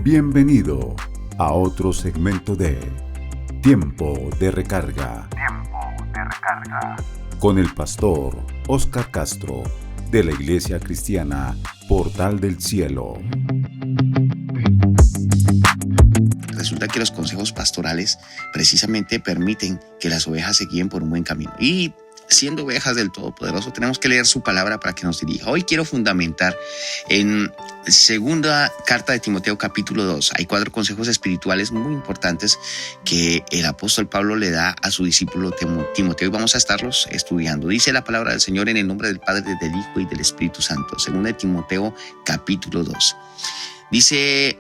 Bienvenido a otro segmento de Tiempo de Recarga. Con el pastor Oscar Castro de la Iglesia Cristiana Portal del Cielo. Resulta que los consejos pastorales precisamente permiten que las ovejas se guíen por un buen camino. Y siendo ovejas del Todopoderoso, tenemos que leer su palabra para que nos dirija. Hoy quiero fundamentar en segunda carta de Timoteo capítulo 2. Hay 4 consejos espirituales muy importantes que el apóstol Pablo le da a su discípulo Timoteo y vamos a estarlos estudiando. Dice la palabra del Señor en el nombre del Padre, del Hijo y del Espíritu Santo. Segunda de Timoteo capítulo 2. Dice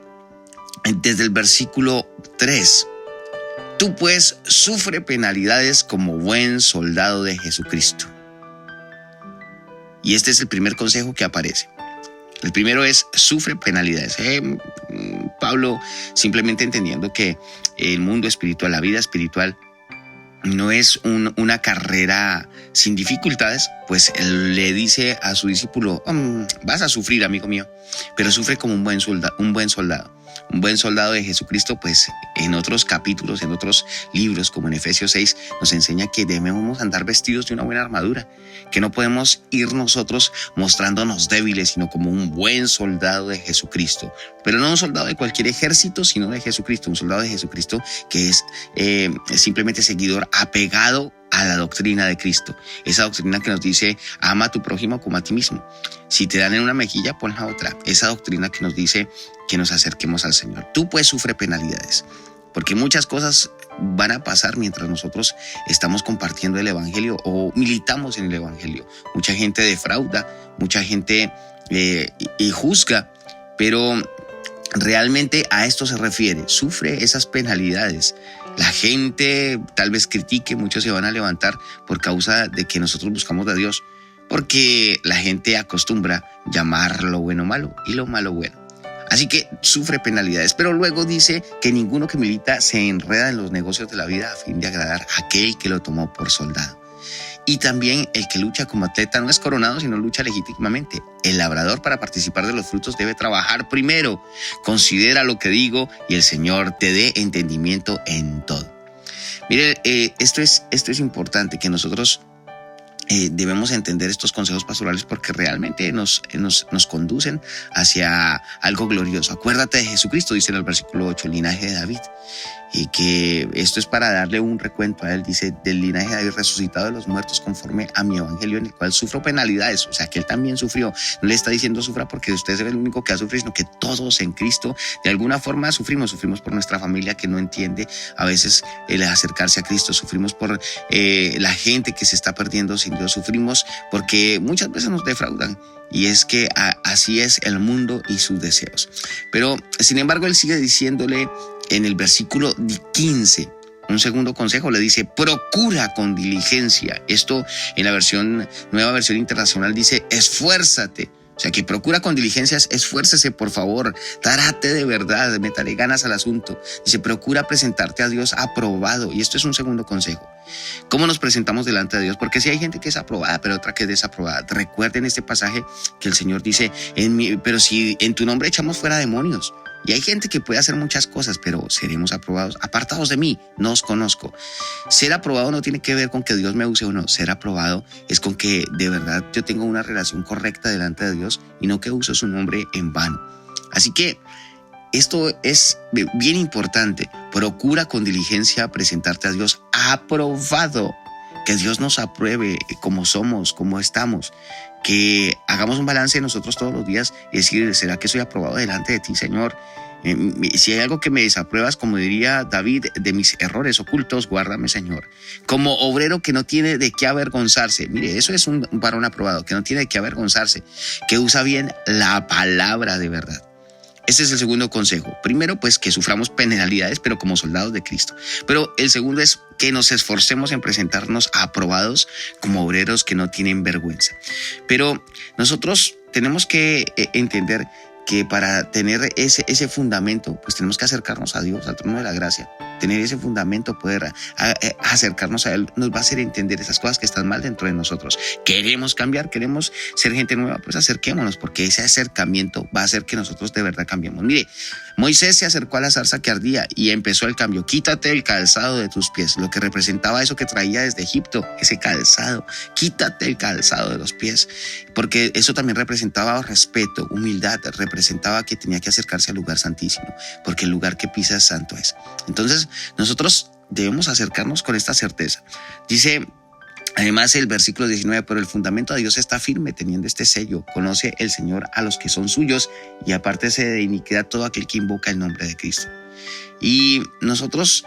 desde el versículo 3. Tú pues sufre penalidades como buen soldado de Jesucristo. Y este es el primer consejo que aparece. El primero es sufre penalidades. Pablo simplemente entendiendo que el mundo espiritual, la vida espiritual, no es una carrera sin dificultades, pues él le dice a su discípulo, vas a sufrir, amigo mío, pero sufre como un buen soldado. Un buen soldado de Jesucristo, pues en otros capítulos, en otros libros, como en Efesios 6, nos enseña que debemos andar vestidos de una buena armadura, que no podemos ir nosotros mostrándonos débiles, sino como un buen soldado de Jesucristo. Pero no un soldado de cualquier ejército, sino de Jesucristo, un soldado de Jesucristo que es simplemente seguidor apegado a la doctrina de Cristo. Esa doctrina que nos dice, ama a tu prójimo como a ti mismo. Si te dan en una mejilla, pon la otra. Esa doctrina que nos dice que nos acerquemos al Señor. Tú pues sufre penalidades, porque muchas cosas van a pasar mientras nosotros estamos compartiendo el Evangelio o militamos en el Evangelio. Mucha gente defrauda, mucha gente juzga, pero realmente a esto se refiere. Sufre esas penalidades. La gente tal vez critique, muchos se van a levantar por causa de que nosotros buscamos a Dios, porque la gente acostumbra llamar lo bueno malo y lo malo bueno. Así que sufre penalidades, pero luego dice que ninguno que milita se enreda en los negocios de la vida a fin de agradar a aquel que lo tomó por soldado. Y también el que lucha como atleta no es coronado, sino lucha legítimamente. El labrador, para participar de los frutos, debe trabajar primero. Considera lo que digo y el Señor te dé entendimiento en todo. Mire, esto es importante, que nosotros debemos entender estos consejos pastorales porque realmente nos conducen hacia algo glorioso. Acuérdate de Jesucristo, dice en el versículo 8, el linaje de David. Y que esto es para darle un recuento a él, dice, del linaje de David, resucitado de los muertos conforme a mi evangelio, en el cual sufro penalidades. O sea, que él también sufrió. No le está diciendo sufra porque usted es el único que ha sufrido, sino que todos en Cristo de alguna forma sufrimos por nuestra familia que no entiende a veces el acercarse a Cristo, sufrimos por la gente que se está perdiendo sin Dios, sufrimos porque muchas veces nos defraudan. Y es que así es el mundo y sus deseos. Pero, sin embargo, él sigue diciéndole en el versículo 15, un segundo consejo, le dice, procura con diligencia. Esto en la nueva versión internacional dice, esfuérzate. O sea, que procura con diligencia, esfuércese, por favor, trate de verdad, métale ganas al asunto. Dice, procura presentarte a Dios aprobado. Y esto es un segundo consejo. ¿Cómo nos presentamos delante de Dios? Porque si hay gente que es aprobada, pero otra que es desaprobada. Recuerden este pasaje que el Señor dice, pero si en tu nombre echamos fuera demonios. Y hay gente que puede hacer muchas cosas, pero seremos aprobados. Apartados de mí, no os conozco. Ser aprobado no tiene que ver con que Dios me use o no. Ser aprobado es con que de verdad yo tengo una relación correcta delante de Dios y no que uso su nombre en vano. Así que esto es bien importante. Procura con diligencia presentarte a Dios aprobado. Que Dios nos apruebe como somos, como estamos. Que hagamos un balance de nosotros todos los días y decir, ¿será que soy aprobado delante de ti, Señor? Si hay algo que me desapruebas, como diría David, de mis errores ocultos, guárdame, Señor. Como obrero que no tiene de qué avergonzarse. Mire, eso es un varón aprobado, que no tiene de qué avergonzarse, que usa bien la palabra de verdad. Este es el segundo consejo. Primero, pues que suframos penalidades, pero como soldados de Cristo. Pero el segundo es que nos esforcemos en presentarnos aprobados como obreros que no tienen vergüenza. Pero nosotros tenemos que entender que para tener ese fundamento, pues tenemos que acercarnos a Dios, al trono de la gracia. Tener ese fundamento, poder acercarnos a Él, nos va a hacer entender esas cosas que están mal dentro de nosotros. Queremos cambiar, queremos ser gente nueva, pues acerquémonos, porque ese acercamiento va a hacer que nosotros de verdad cambiemos. Mire, Moisés se acercó a la zarza que ardía y empezó el cambio. Quítate el calzado de tus pies, lo que representaba eso que traía desde Egipto, ese calzado. Quítate el calzado de los pies, porque eso también representaba respeto, humildad, representaba que tenía que acercarse al lugar santísimo, porque el lugar que pisa es santo es. Entonces nosotros debemos acercarnos con esta certeza. Dice además el versículo 19, pero el fundamento de Dios está firme teniendo este sello. Conoce el Señor a los que son suyos y apártese de iniquidad todo aquel que invoca el nombre de Cristo. Y nosotros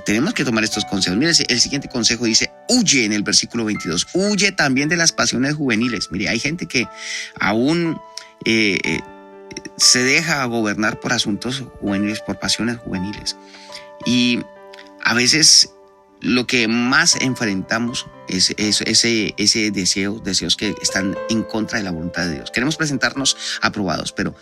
tenemos que tomar estos consejos. Mire, el siguiente consejo dice, huye en el versículo 22. Huye también de las pasiones juveniles. Mire, hay gente que aún se deja gobernar por asuntos juveniles, por pasiones juveniles. Y a veces lo que más enfrentamos es ese deseos que están en contra de la voluntad de Dios. Queremos presentarnos aprobados, pero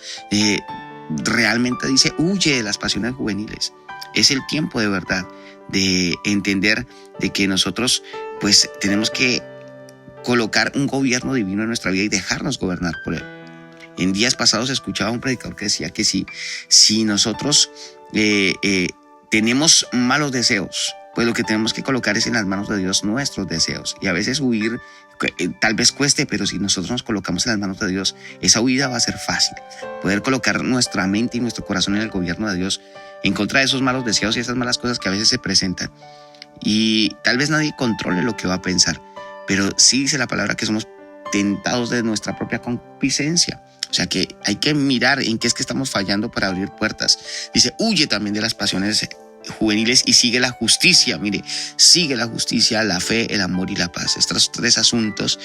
realmente dice, huye de las pasiones juveniles. Es el tiempo de verdad de entender de que nosotros pues tenemos que colocar un gobierno divino en nuestra vida y dejarnos gobernar por él. En días pasados escuchaba a un predicador que decía que si nosotros tenemos malos deseos, pues lo que tenemos que colocar es en las manos de Dios nuestros deseos. Y a veces huir tal vez cueste, pero si nosotros nos colocamos en las manos de Dios, esa huida va a ser fácil. Poder colocar nuestra mente y nuestro corazón en el gobierno de Dios en contra de esos malos deseos y esas malas cosas que a veces se presentan. Y tal vez nadie controle lo que va a pensar, pero sí dice la palabra que somos tentados de nuestra propia concupiscencia. O sea que hay que mirar en qué es que estamos fallando para abrir puertas. Dice, huye también de las pasiones juveniles y sigue la justicia. Mire, sigue la justicia, la fe, el amor y la paz. Estos tres asuntos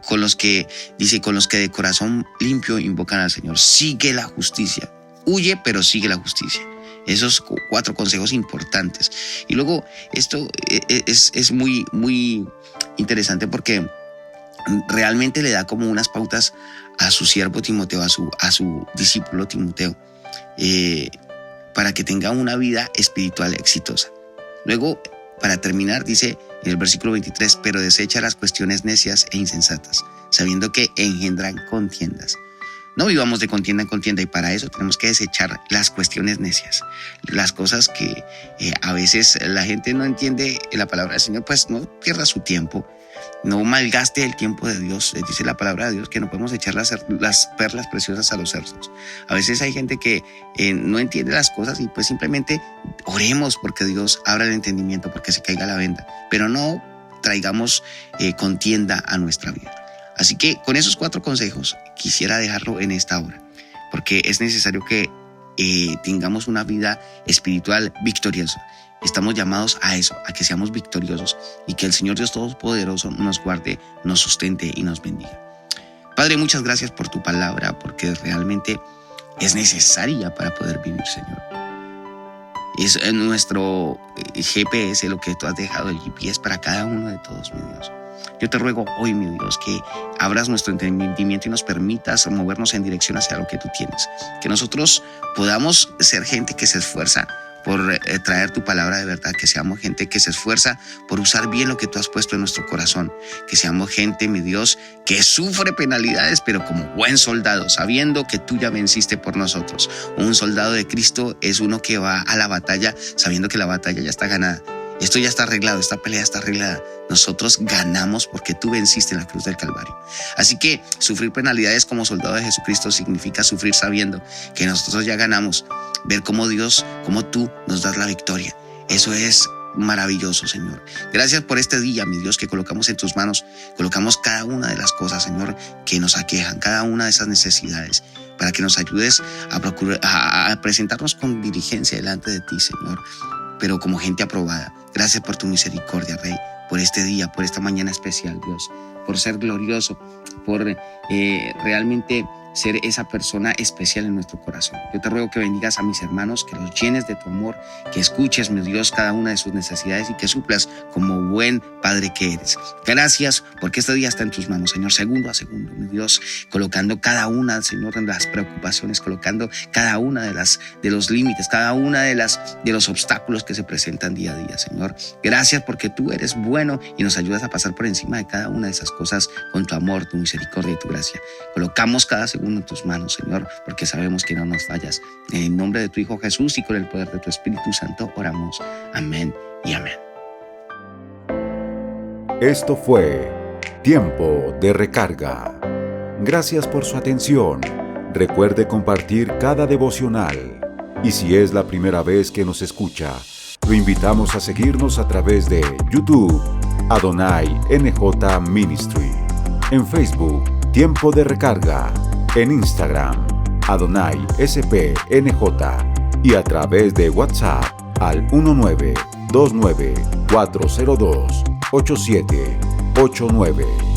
con los que de corazón limpio invocan al Señor. Sigue la justicia. Huye, pero sigue la justicia. Esos 4 consejos importantes. Y luego esto es muy, muy interesante porque realmente le da como unas pautas a su siervo Timoteo, a su discípulo Timoteo, para que tenga una vida espiritual exitosa. Luego, para terminar, dice en el versículo 23, pero desecha las cuestiones necias e insensatas, sabiendo que engendran contiendas. No vivamos de contienda en contienda, y para eso tenemos que desechar las cuestiones necias, las cosas que a veces la gente no entiende la palabra del Señor. Pues no pierda su tiempo, no malgaste el tiempo de Dios. Dice la palabra de Dios que no podemos echar las perlas preciosas a los cerdos. A veces hay gente que no entiende las cosas y pues simplemente oremos porque Dios abra el entendimiento, porque se caiga la venda, pero no traigamos contienda a nuestra vida. Así que con esos 4 consejos quisiera dejarlo en esta hora, porque es necesario que tengamos una vida espiritual victoriosa. Estamos llamados a eso, a que seamos victoriosos y que el Señor Dios Todopoderoso nos guarde, nos sustente y nos bendiga. Padre, muchas gracias por tu palabra, porque realmente es necesaria para poder vivir, Señor. Es nuestro GPS, lo que tú has dejado, el GPS para cada uno de todos, mi Dios. Yo te ruego hoy, mi Dios, que abras nuestro entendimiento y nos permitas movernos en dirección hacia lo que tú tienes. Que nosotros podamos ser gente que se esfuerza por traer tu palabra de verdad, que seamos gente que se esfuerza por usar bien lo que tú has puesto en nuestro corazón, que seamos gente, mi Dios, que sufre penalidades, pero como buen soldado, sabiendo que tú ya venciste por nosotros. Un soldado de Cristo es uno que va a la batalla sabiendo que la batalla ya está ganada. Esto ya está arreglado, esta pelea está arreglada. Nosotros ganamos porque tú venciste en la cruz del Calvario. Así que sufrir penalidades como soldado de Jesucristo significa sufrir sabiendo que nosotros ya ganamos. Ver cómo Dios, cómo tú nos das la victoria. Eso es maravilloso, Señor. Gracias por este día, mi Dios, que colocamos en tus manos. Colocamos cada una de las cosas, Señor, que nos aquejan, cada una de esas necesidades, para que nos ayudes a presentarnos con diligencia delante de ti, Señor, pero como gente aprobada. Gracias por tu misericordia, Rey, por este día, por esta mañana especial, Dios, por ser glorioso, por realmente ser esa persona especial en nuestro corazón. Yo te ruego que bendigas a mis hermanos, que los llenes de tu amor, que escuches, mi Dios, cada una de sus necesidades y que suplas como buen Padre que eres. Gracias porque este día está en tus manos, Señor, segundo a segundo, mi Dios, colocando cada una, Señor, de las preocupaciones, colocando cada una de los límites, cada una de los obstáculos que se presentan día a día, Señor. Gracias porque tú eres bueno y nos ayudas a pasar por encima de cada una de esas cosas con tu amor, tu misericordia y tu gracia. Colocamos cada segundo uno en tus manos, Señor, porque sabemos que no nos fallas. En el nombre de tu Hijo Jesús y con el poder de tu Espíritu Santo oramos. Amén y amén. Esto fue Tiempo de Recarga. Gracias por su atención. Recuerde compartir cada devocional. Y si es la primera vez que nos escucha, lo invitamos a seguirnos a través de YouTube, Adonai NJ Ministry, en Facebook, Tiempo de Recarga, en Instagram, Adonai SPNJ, y a través de WhatsApp al 1929-402-8789.